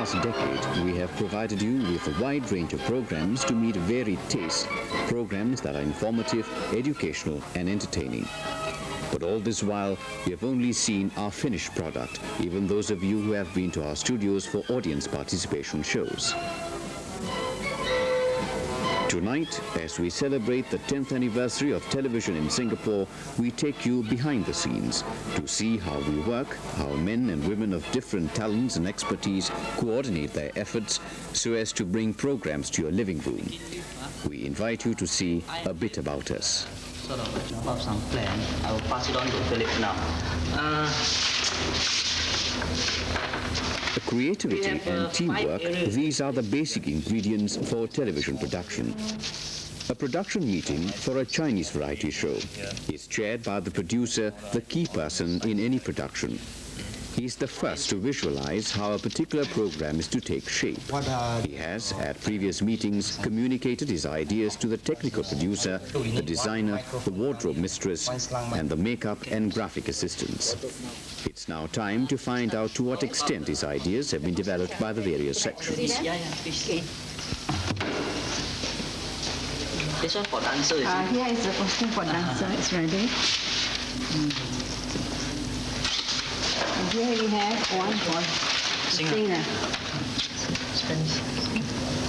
past decade, we have provided you with a wide range of programs to meet varied tastes, programs that are informative, educational and entertaining. But all this while, we have only seen our finished product, even those of you who have been to our studios for audience participation shows. Tonight, as we celebrate the 10th anniversary of television in Singapore, we take you behind the scenes to see how we work, how men and women of different talents and expertise coordinate their efforts so as to bring programs to your living room. We invite you to see a bit about us. Sort of about some plan. I will pass it on to Philip now. Creativity and teamwork, these are the basic ingredients for television production. A production meeting for a Chinese variety show is chaired by the producer, the key person in any production. He is the first to visualize how a particular program is to take shape. He has, at previous meetings, communicated his ideas to the technical producer, the designer, the wardrobe mistress, and the makeup and graphic assistants. It's now time to find out to what extent his ideas have been developed by the various sections. This one for dancer, is it? Here is the costume for dancer. It's ready. And here we have one for singer.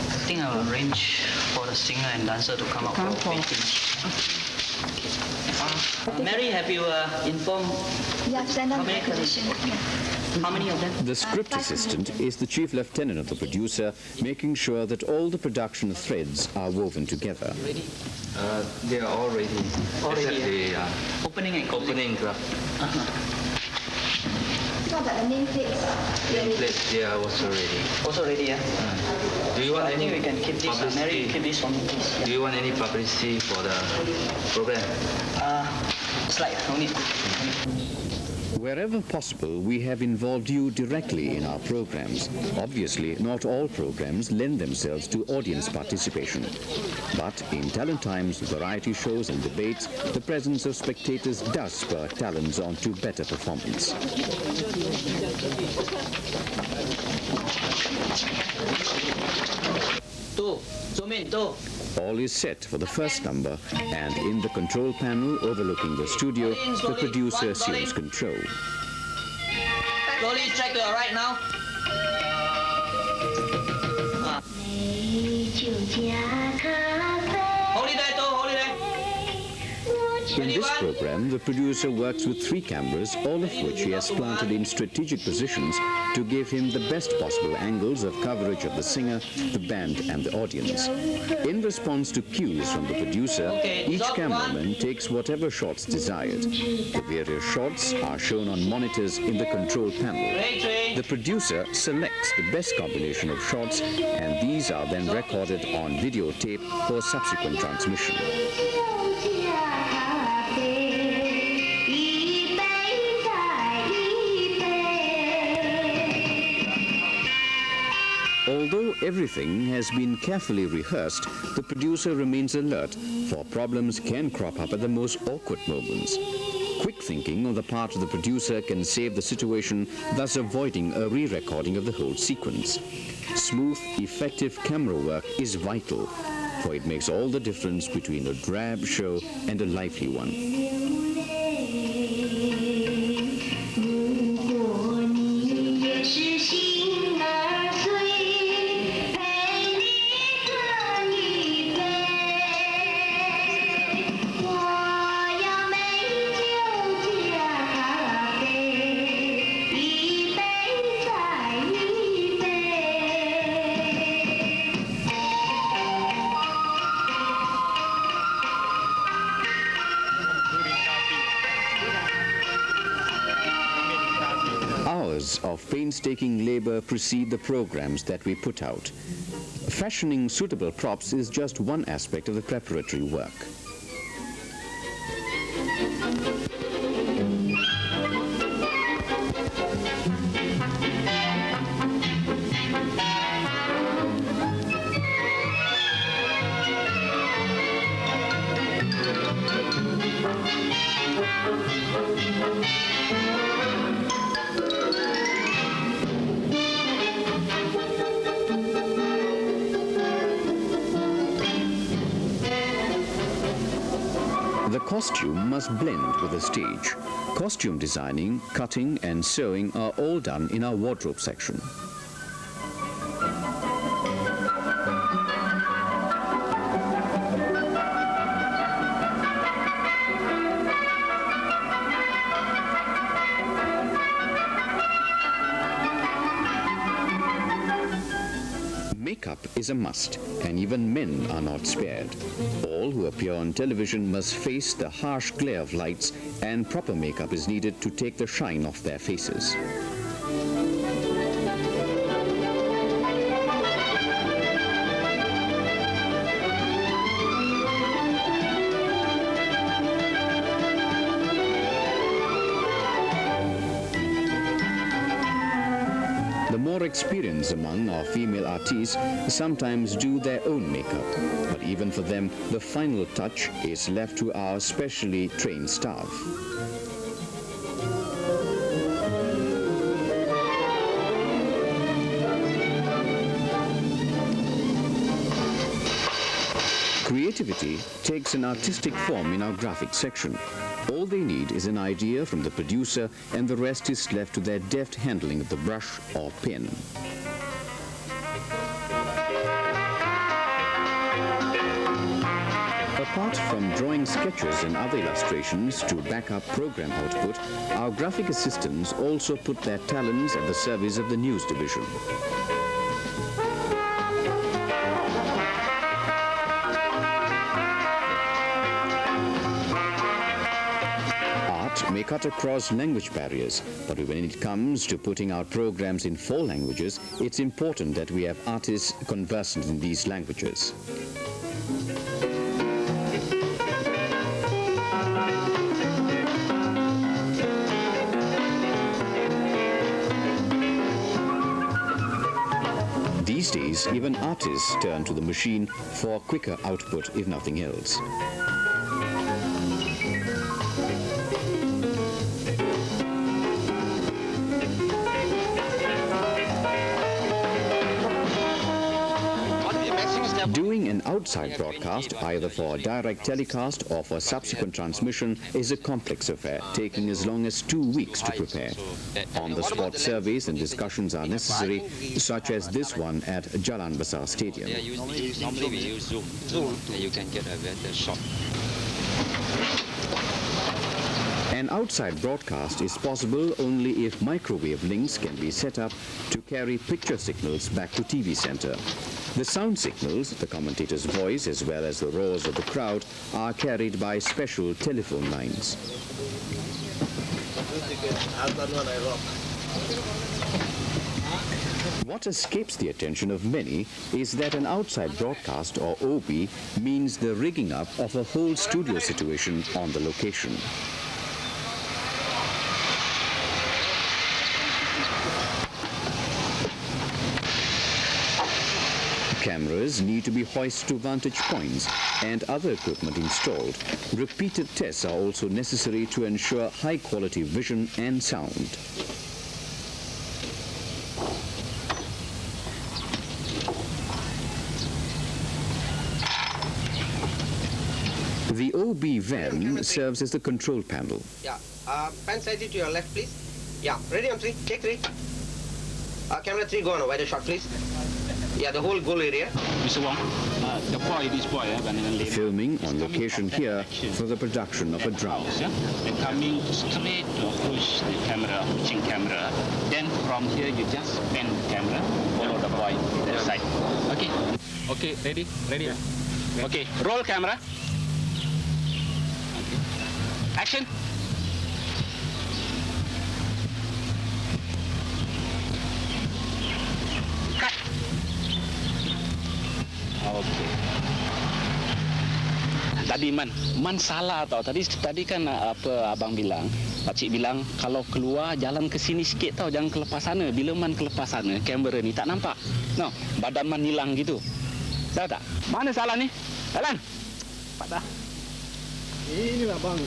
I think I will arrange for the singer and dancer to come out for painting. Mary, have you informed how many colors? How many of them? The script assistant is the chief lieutenant of the producer, making sure that all the production threads are woven together. They are all ready. Already, opening and closing. Opening graph. So that the name plates. Nameplate, they are also ready. Also ready, yeah? Do you want I any think we can keep this. Mary, publicity? keep this for me, please. Do you want any publicity for the program? Slide, no need. Wherever possible, we have involved you directly in our programs. Obviously, not all programs lend themselves to audience participation. But in Talent Time's variety shows and debates, the presence of spectators does spur talents on to better performance. All is set for the first number, and in the control panel overlooking the studio, the producer assumes control. Slowly strike to your right now. Hold it there, hold it there. In this program, the producer works with 3 cameras, all of which he has planted in strategic positions to give him the best possible angles of coverage of the singer, the band and the audience. In response to cues from the producer, each cameraman takes whatever shots desired. The various shots are shown on monitors in the control panel. The producer selects the best combination of shots, and these are then recorded on videotape for subsequent transmission. Although everything has been carefully rehearsed, the producer remains alert, for problems can crop up at the most awkward moments. Quick thinking on the part of the producer can save the situation, thus avoiding a re-recording of the whole sequence. Smooth, effective camera work is vital, for it makes all the difference between a drab show and a lively one. Hours of painstaking labor precede the programs that we put out. Fashioning suitable props is just one aspect of the preparatory work. costume must blend with the stage. Costume designing, cutting and sewing are all done in our wardrobe section. Makeup is a must, and even men are not spared. All who appear on television must face the harsh glare of lights, and proper makeup is needed to take the shine off their faces. The more experienced among our female artists sometimes do their own makeup, but even for them, the final touch is left to our specially trained staff. Creativity takes an artistic form in our graphics section. All they need is an idea from the producer, and the rest is left to their deft handling of the brush or pen. Apart from drawing sketches and other illustrations to back up program output, our graphic assistants also put their talents at the service of the news division. May cut across language barriers, but when it comes to putting out programs in 4 languages, it's important that we have artists conversant in these languages. These days, even artists turn to the machine for quicker output, if nothing else. Doing an outside broadcast, either for a direct telecast or for subsequent transmission, is a complex affair, taking as long as 2 weeks to prepare. On-the-spot surveys and discussions are necessary, such as this one at Jalan Besar Stadium. Normally we use Zoom. You can get a better shot. An outside broadcast is possible only if microwave links can be set up to carry picture signals back to TV center. The sound signals, the commentator's voice as well as the roars of the crowd, are carried by special telephone lines. What escapes the attention of many is that an outside broadcast, or OB, means the rigging up of a whole studio situation on the location. Cameras need to be hoisted to vantage points and other equipment installed. Repeated tests are also necessary to ensure high-quality vision and sound. The OB van serves as the control panel. Yeah, pan slightly to your left, please. Yeah, ready on 3, take 3. Camera 3, go on a wider shot, please. Yeah, the whole goal area. Mr. Wong, the boy, this boy, Filming on location here for the production of a drama. They're coming straight to approach the camera, approaching camera. Then from here, you just bend the camera, follow the boy to the side. Okay. Okay, ready? Ready? Okay, roll camera. Okay. Action. Cut. Okay. Tadi Man salah tau. Tadi kan apa abang bilang, pakcik bilang kalau keluar jalan ke sini sikit tau, jangan kelepas sana. Bila Man kelepas sana, kamera ni tak nampak. No, badan Man hilang gitu. Tahu tak? Mana salah ni? Jalan. Cepat dah. Inilah bang.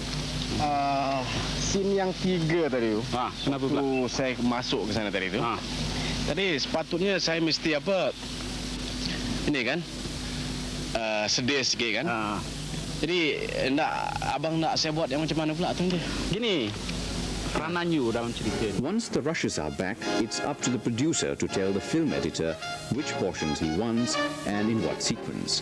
Scene yang 3 tadi tu. Kenapa pula? Saya masuk ke sana tadi tu. Tadi sepatutnya saya mesti apa? Ini kan? Sedih sikit kan? Jadi abang nak saya buat yang macam mana pula tu dia? Gini, peranan you dalam cerita ni. Once the rushes are back, it's up to the producer to tell the film editor which portions he wants and in what sequence.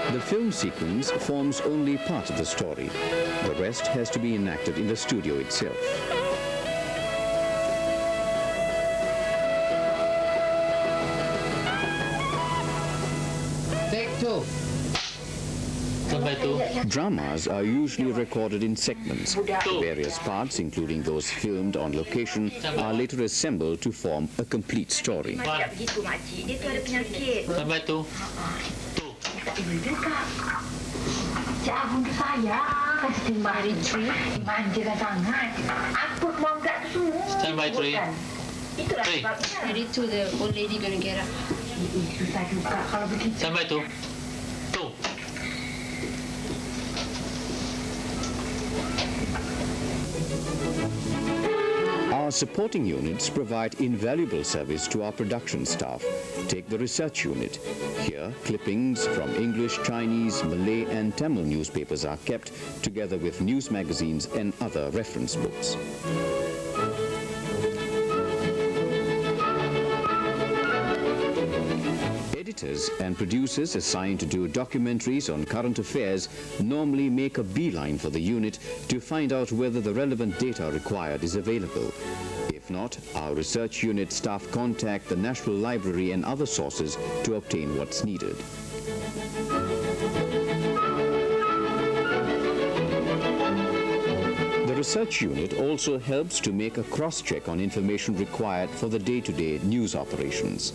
The film sequence forms only part of the story. The rest has to be enacted in the studio itself. Take two. Dramas are usually recorded in segments. Various parts, including those filmed on location, are later assembled to form a complete story. Tidak begitu, makcik. Dia tu ada penyakit. Sampai tu. Tak boleh dekat. Cik Abang tu sayang. Kasi timbang hari tree. Dimanjakan sangat. Apa kemampuan tu semua. Sampai tree. Itulah sebabnya. Ready to the old lady gonna get up. Susah juga kalau begitu. Sampai tu. Tu. Our supporting units provide invaluable service to our production staff. Take the research unit. Here, clippings from English, Chinese, Malay and Tamil newspapers are kept, together with news magazines and other reference books. Editors and producers assigned to do documentaries on current affairs normally make a beeline for the unit to find out whether the relevant data required is available. If not, our research unit staff contact the National Library and other sources to obtain what's needed. The research unit also helps to make a cross-check on information required for the day-to-day news operations.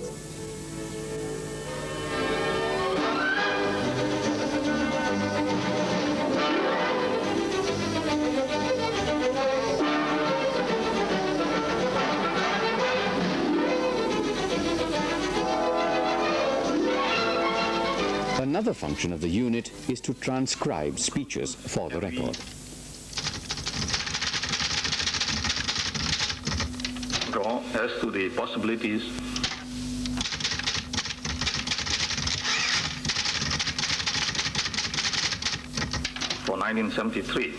Another function of the unit is to transcribe speeches for the record. As to the possibilities for 1973.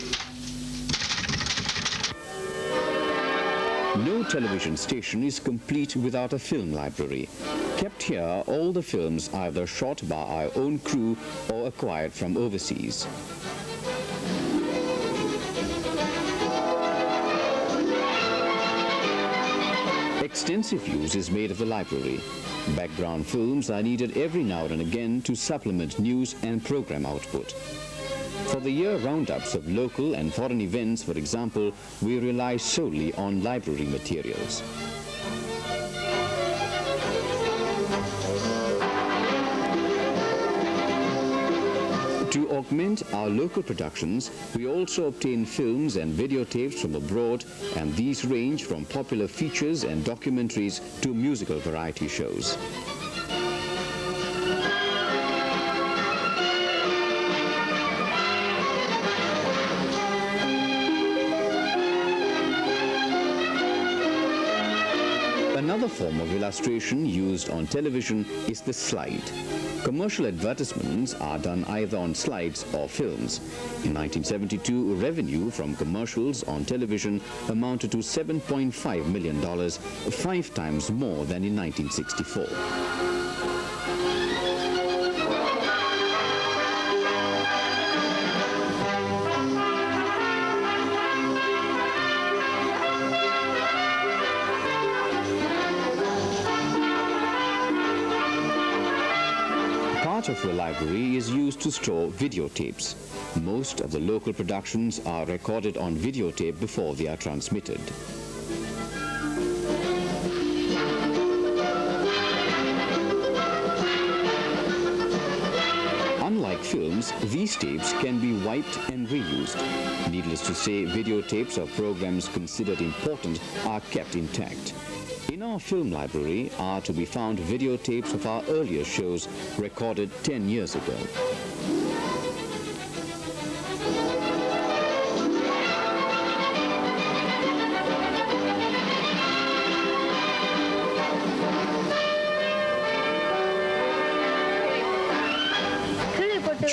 No television station is complete without a film library. Kept here, all the films either shot by our own crew or acquired from overseas. Extensive use is made of the library. Background films are needed every now and again to supplement news and program output. For the year roundups of local and foreign events, for example, we rely solely on library materials. To augment our local productions, we also obtain films and videotapes from abroad, and these range from popular features and documentaries to musical variety shows. Another form of illustration used on television is the slide. Commercial advertisements are done either on slides or films. In 1972, revenue from commercials on television amounted to $7.5 million, 5 times more than in 1964. Part of the library is used to store videotapes. Most of the local productions are recorded on videotape before they are transmitted. Unlike films, these tapes can be wiped and reused. Needless to say, videotapes of programs considered important are kept intact. In our film library are to be found videotapes of our earlier shows recorded 10 years ago.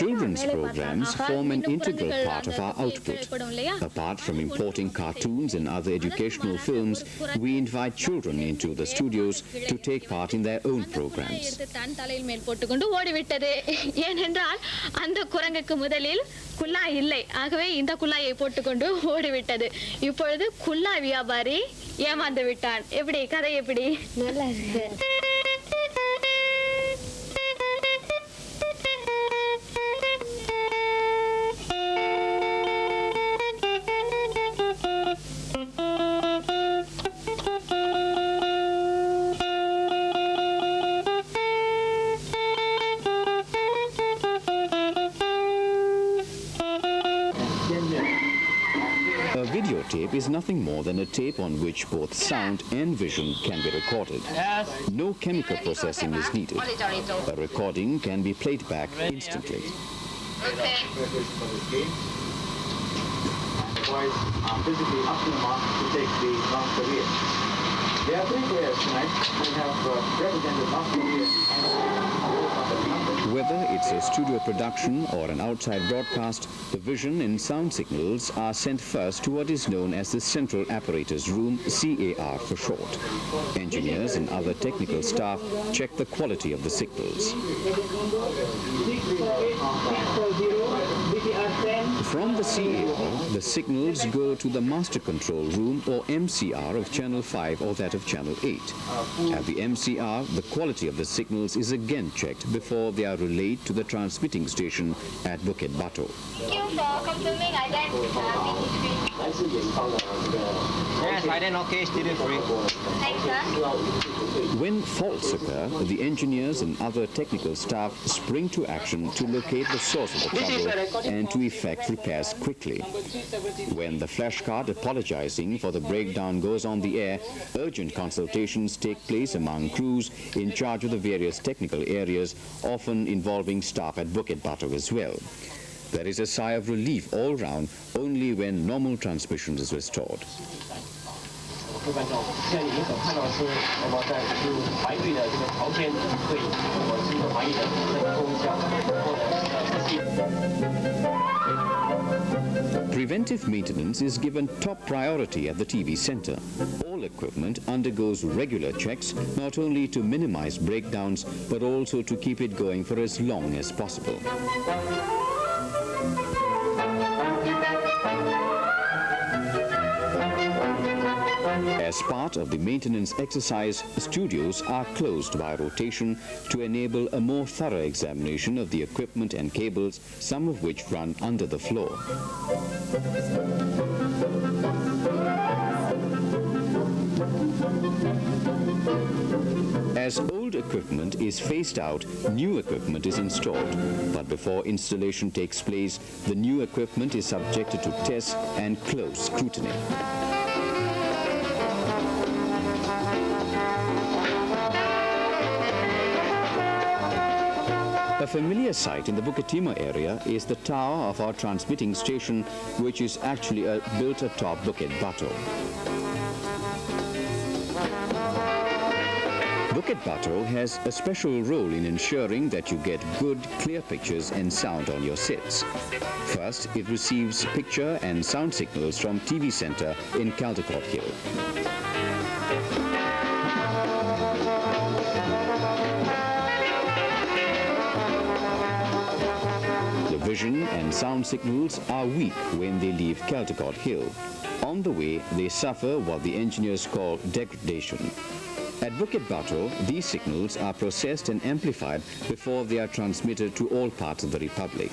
Children's programs form an integral part of our output. Apart from importing cartoons and other educational films, we invite children into the studios to take part in their own programs. தன் தலையில் மேல் போட்டுக்கொண்டு ஓடிவிட்டது. ஏனென்றால் அந்த குரங்குக்கு முதலில் குல்லாய் இல்லை, ஆகவே இந்த குல்லாயை போட்டுக்கொண்டு ஓடிவிட்டது. இப்பொழுது குல்லா வியாபாரி ஏமாந்து விட்டான். எப்படி கதை எப்படி? நல்லா இருக்கு. A videotape is nothing more than a tape on which both sound and vision can be recorded. No chemical processing is needed. A recording can be played back instantly. Boys are physically up to the mark to take the North Korea. There are 3 players tonight who have represented North Korea Whether it's a studio production or an outside broadcast, the vision and sound signals are sent first to what is known as the Central Apparatus Room, CAR for short. Engineers and other technical staff check the quality of the signals. From the CAR, the signals go to the Master Control Room or MCR of Channel 5 or that of Channel 8. At the MCR, the quality of the signals is again checked before they are relayed to the transmitting station at Bukit Batu. Thank you for confirming I then Yes, I didn't. Okay, still free. Thanks, sir. When faults occur, the engineers and other technical staff spring to action to locate the source of the trouble and to effect repairs quickly. When the flashcard apologizing for the breakdown goes on the air, urgent consultations take place among crews in charge of the various technical areas, often involving staff at Bukit Batu as well. There is a sigh of relief all round only when normal transmission is restored. Preventive maintenance is given top priority at the TV center. All equipment undergoes regular checks, not only to minimize breakdowns, but also to keep it going for as long as possible. As part of the maintenance exercise, studios are closed by rotation to enable a more thorough examination of the equipment and cables, some of which run under the floor. As old equipment is phased out, new equipment is installed. But before installation takes place, the new equipment is subjected to tests and close scrutiny. A familiar sight in the Bukit Timah area is the tower of our transmitting station, which is actually built atop Bukit Batu. Bukit Batu has a special role in ensuring that you get good, clear pictures and sound on your sets. First, it receives picture and sound signals from TV Centre in Caldecott Hill. Vision and sound signals are weak when they leave Caldecott Hill. On the way, they suffer what the engineers call degradation. At Bukit Batu, these signals are processed and amplified before they are transmitted to all parts of the Republic.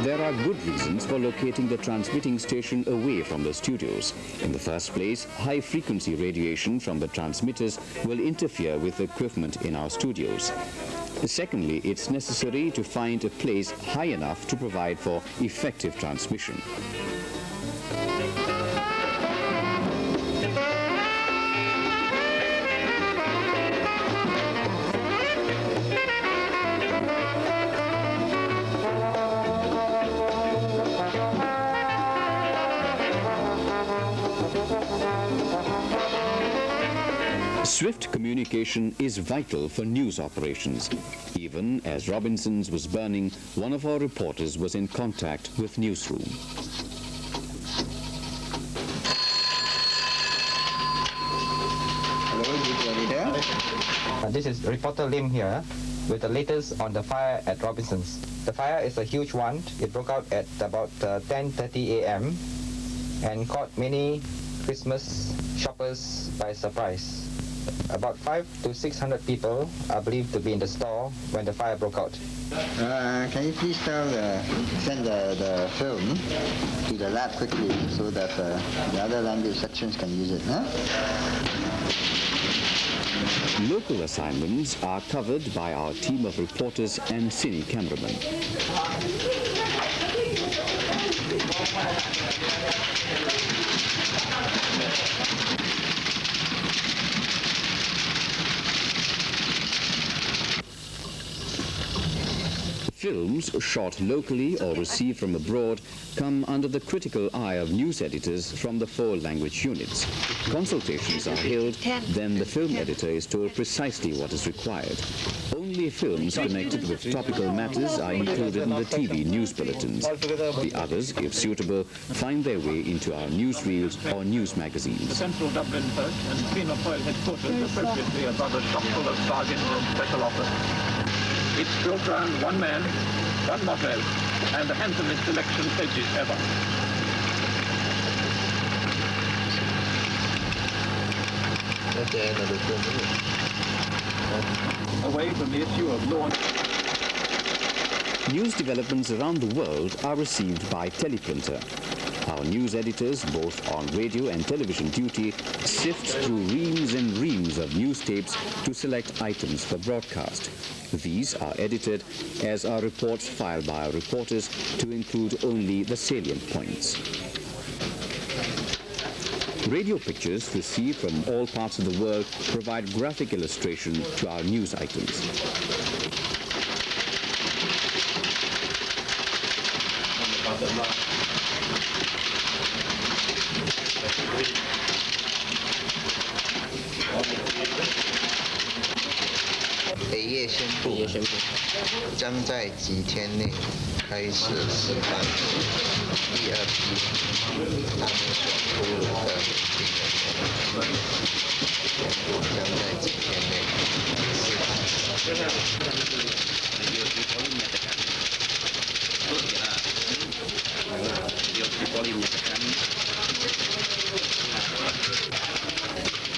There are good reasons for locating the transmitting station away from the studios. In the first place, high-frequency radiation from the transmitters will interfere with the equipment in our studios. Secondly, it's necessary to find a place high enough to provide for effective transmission. Swift communication is vital for news operations. Even as Robinson's was burning, one of our reporters was in contact with newsroom. This is reporter Lim here with the latest on the fire at Robinson's. The fire is a huge one. It broke out at about 10:30 a.m. and caught many Christmas shoppers by surprise. About 500 to 600 people are believed to be in the store when the fire broke out. Can you please send the film to the lab quickly so that the other language sections can use it? Huh? Local assignments are covered by our team of reporters and cine cameramen. Films shot locally or received from abroad come under the critical eye of news editors from the 4 language units. Consultations are held, then the film editor is told precisely what is required. Only films connected with topical matters are included in the TV news bulletins. The others, if suitable, find their way into our newsreels or news magazines. Central Dublin Boat and Queen of Foyle headquarters appropriately are rather chock-full of bargains and special offers. It's built around one man, one motto, and the handsomest selection pledges ever. That's the end of the film, isn't it? Away from the issue of law. News developments around the world are received by teleprinter. Our news editors, both on radio and television duty, sift through reams and reams of news tapes to select items for broadcast. These are edited, as are reports filed by our reporters, to include only the salient points. Radio pictures received from all parts of the world provide graphic illustration to our news items.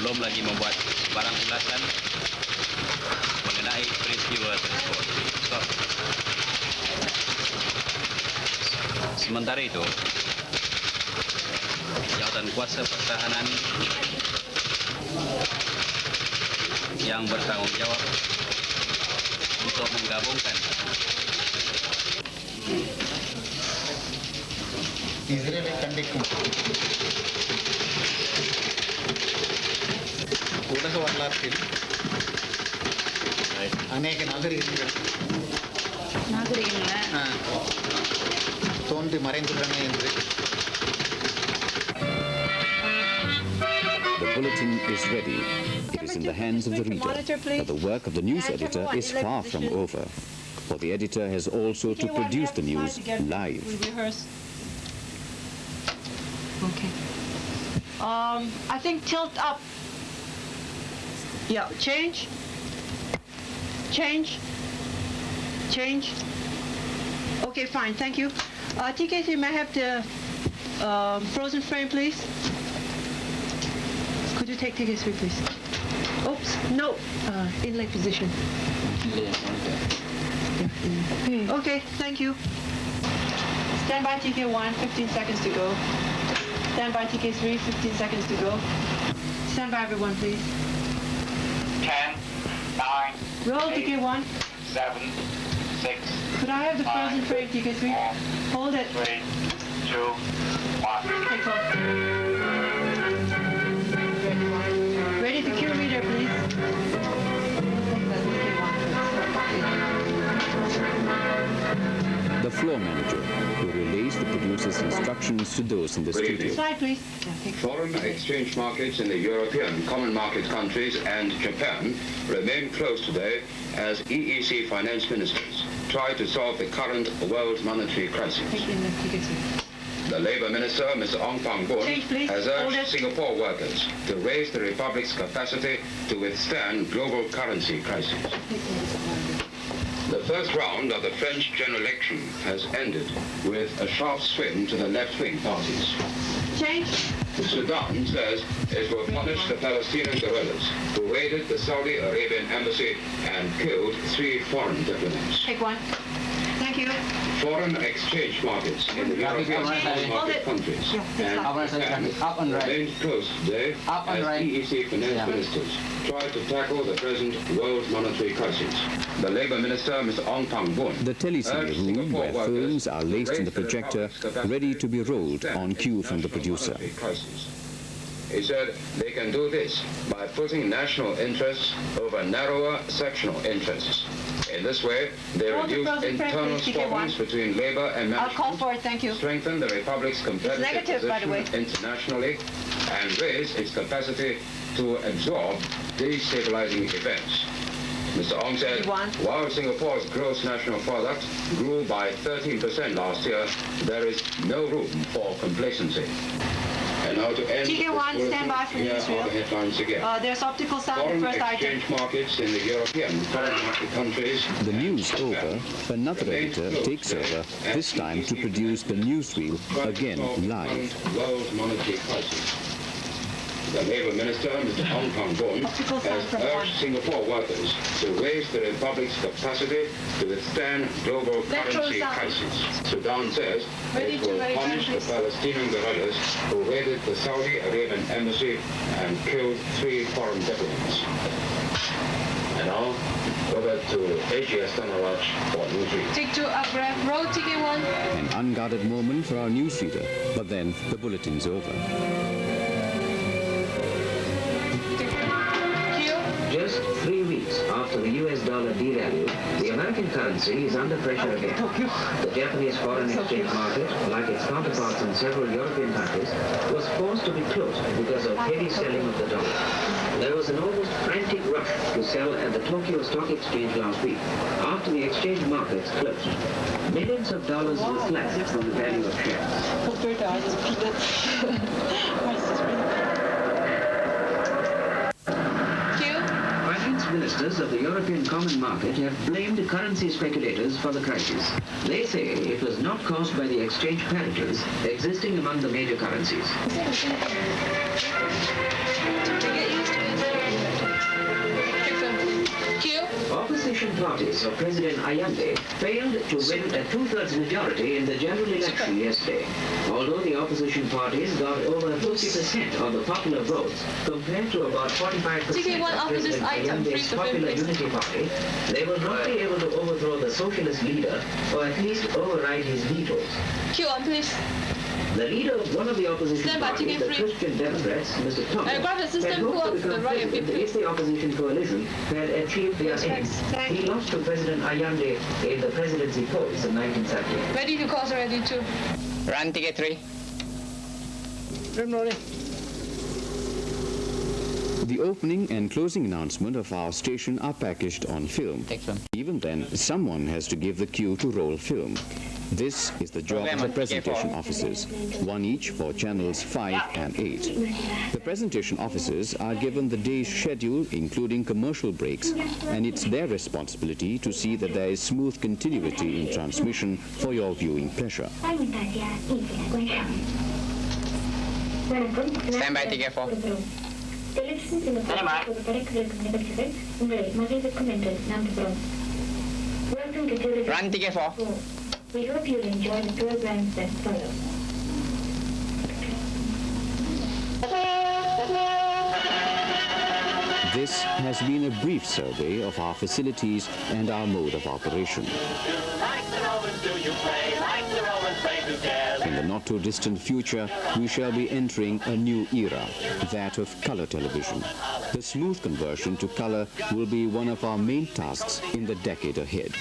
Belum lagi membuat barang ulasan mengenai peristiwa tersebut. Sementara itu, jawatan kuasa pertahanan yang bertanggung jawab untuk menggabungkan உலக வரலாற்றில் அநேக நாகரிகங்கள் தோன்றி மறைந்துள்ளன என்று. The bulletin is ready. It is in the hands of the reader. But the work of the news editor is far from over. For the editor has also to produce the news live. Okay. I think tilt up. Yeah, change. Change. Change. Okay, fine, thank you. TKC, may I have the frozen frame, please? Could you take TK3, please? Oops, no, inlay position. Okay, thank you. Stand by TK1, 15 seconds to go. Stand by TK3, 15 seconds to go. Stand by everyone, please. 10, 9, Roll 8, TK1. 7, 6. Could I have the frozen frame, TK3? Hold it. 3, 2, 1. Take off. Ready to cue reader, please. The flow floor manager, who relays the producer's instructions to those in the studio. Slide, please. Foreign exchange markets in the European common market countries and Japan remain closed today as EEC finance ministers try to solve the current world monetary crisis. The Labour Minister, Mr. Ong Pang-boon, has urged Singapore workers to raise the Republic's capacity to withstand global currency crisis. The first round of the French general election has ended with a sharp swing to the left-wing parties. Sudan says it will punish the Palestinian guerrillas who raided the Saudi Arabian embassy and killed 3 foreign diplomats. Take one. Thank you. Foreign exchange markets in the European market countries and Japan remained closed today as EEC finance ministers try to tackle the present world monetary crisis. The Labour Minister, Mr. Ong Pang-boon, the telecine room where films are laced in the projector, ready to be rolled on cue from the producer. He said they can do this by putting national interests over narrower sectional interests. In this way, they reduce internal squabbles between Labour and management, I'll call for it, thank you. Strengthen the Republic's competitive position internationally, and raise its capacity to absorb destabilizing events. Mr. Ong said, while Singapore's gross national product grew by 13% last year, there is no room for complacency. And now to end TK1, stand by for here Israel. are the headlines again. There's optical sound, Foreign first item. exchange markets in the European common market countries. The news over, another editor takes over, this time to produce the newsreel, again live. World monetary crisis. The Labour Minister, Mr. Ong Pang-boon, has urged Singapore workers to raise the Republic's capacity to withstand global currency crisis. Sudan says it will punish the Palestinian guerrillas who raided the Saudi Arabian embassy and killed 3 foreign diplomats. And now, over to RTS Ten Anniversary for newsread. Take 2 up, row TK1. An unguarded moment for our newsreader, but then the bulletin's over. Just 3 weeks after the US dollar devalued, the American currency is under pressure again. The Japanese foreign exchange market, like its counterparts in several European countries, was forced to be closed because of heavy selling of the dollar. There was an almost frantic rush to sell at the Tokyo Stock Exchange last week, after the exchange markets closed. Millions of dollars were slashed from the value of shares. Ministers of the European Common Market have blamed currency speculators for the crisis. They say it was not caused by the exchange parities existing among the major currencies. Opposition parties of President Allende failed to win a 2/3 majority in the general election yesterday. Although the opposition parties got over 50% of the popular votes compared to about 45% of President Allende's Popular Unity Party, they will not be able to overthrow the socialist leader or at least override his vetoes. Please. The leader of one of the opposition parties, the Christian Democrats, Mr. Thomas, had hoped to become president if the opposition coalition had achieved their aims. He lost to President Allende in the presidency polls in 1970. Ready to cause ready to. Run ticket 3. The opening and closing announcement of our station are packaged on film. Even then, someone has to give the cue to roll film. This is the job of the presentation officers, one each for channels 5 and 8. The presentation officers are given the day's schedule, including commercial breaks, and it's their responsibility to see that there is smooth continuity in transmission for your viewing pleasure. Stand by ticket 4. Run ticket 4. We hope you'll enjoy the programs that follow. This has been a brief survey of our facilities and our mode of operation. In the not-too-distant future, we shall be entering a new era, that of color television. The smooth conversion to color will be one of our main tasks in the decade ahead.